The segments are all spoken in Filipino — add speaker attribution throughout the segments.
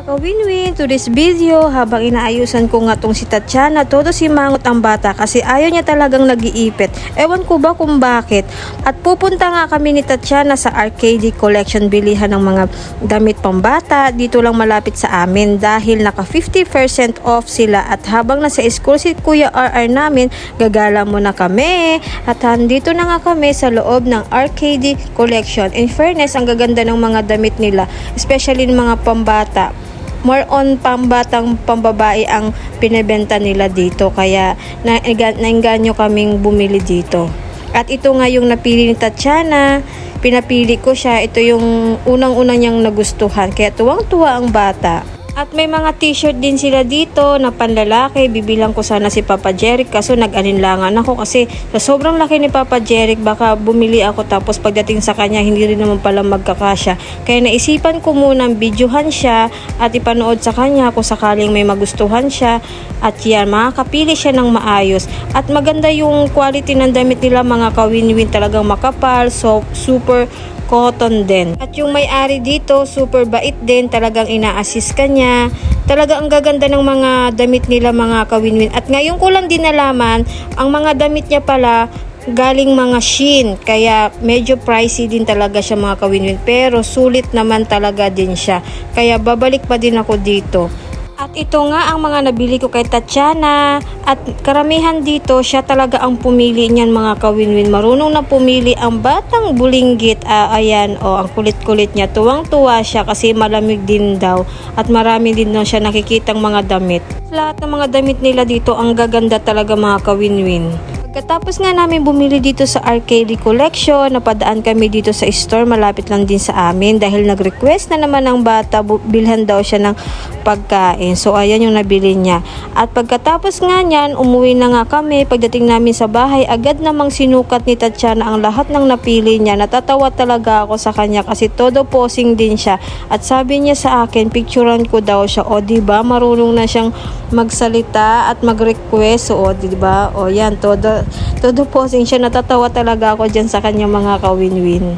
Speaker 1: Mga ka-win-win, to this video, habang inaayusan ko nga tong si Tatiana, todo simangot ang bata kasi ayaw niya talagang nag-iipit. Ewan ko ba kung bakit. At pupunta nga kami ni Tatiana sa Arcade Collection, bilihan ng mga damit pambata. Dito lang malapit sa amin dahil naka 50% off sila. At habang nasa school si Kuya RR namin, gagala muna kami. At andito na nga kami sa loob ng Arcade Collection. In fairness, ang gaganda ng mga damit nila, especially ng mga pambata. More on pambatang pambabae ang pinebenta nila dito, kaya nainganyo kaming bumili dito. At ito nga yung napili ni Tatiana, pinapili ko siya, ito yung unang-unang niyang nagustuhan, kaya tuwang-tuwa ang bata. At may mga t-shirt din sila dito na panlalaki. Bibilang ko sana si Papa Jeric kaso nag-alinlangan ako kasi sa sobrang laki ni Papa Jeric baka bumili ako tapos pagdating sa kanya hindi rin naman pala magkakasya. Kaya naisipan ko munang videohan siya at ipanood sa kanya kung sakaling may magustuhan siya. At yan, makakapili siya ng maayos. At maganda yung quality ng damit nila, mga kawin-win, talagang makapal, so super cotton din. At yung may-ari dito, super bait din, talagang ina-assist ka niya. Talaga ang gaganda ng mga damit nila, mga kawin-win. At ngayon ko lang din nalaman, ang mga damit niya pala galing mga Shein, kaya medyo pricey din talaga siya, mga kawin-win. Pero sulit naman talaga din siya. Kaya babalik pa din ako dito. At ito nga ang mga nabili ko kay Tatiana. At karamihan dito, siya talaga ang pumili niyan, mga kawin-win. Marunong na pumili ang batang bulinggit. Ayan, ang kulit-kulit niya. Tuwang-tuwa siya kasi malamig din daw. At marami din daw siya nakikitang mga damit. Lahat ng mga damit nila dito, ang gaganda talaga, mga kawin-win. Pagkatapos nga namin bumili dito sa Arcade Collection, napadaan kami dito sa store, malapit lang din sa amin dahil nag-request na naman ng bata, bilhan daw siya ng pagkain. So ayan yung nabili niya. At pagkatapos nga niyan, umuwi na nga kami. Pagdating namin sa bahay, agad namang sinukat ni Tatiana ang lahat ng napili niya. Natatawa talaga ako sa kanya kasi todo posing din siya. At sabi niya sa akin, picturean ko daw siya. O diba, marunong na siyang magsalita at mag-request. O diba, yan, todo posing siya. Natatawa talaga ako dyan sa kanya, mga kawin-win.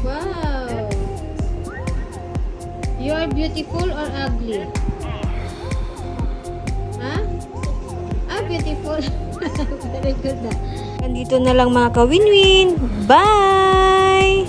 Speaker 1: Wow! You're beautiful or ugly? Huh? Beautiful. Very good na. Nandito na lang, mga kawin-win. Bye!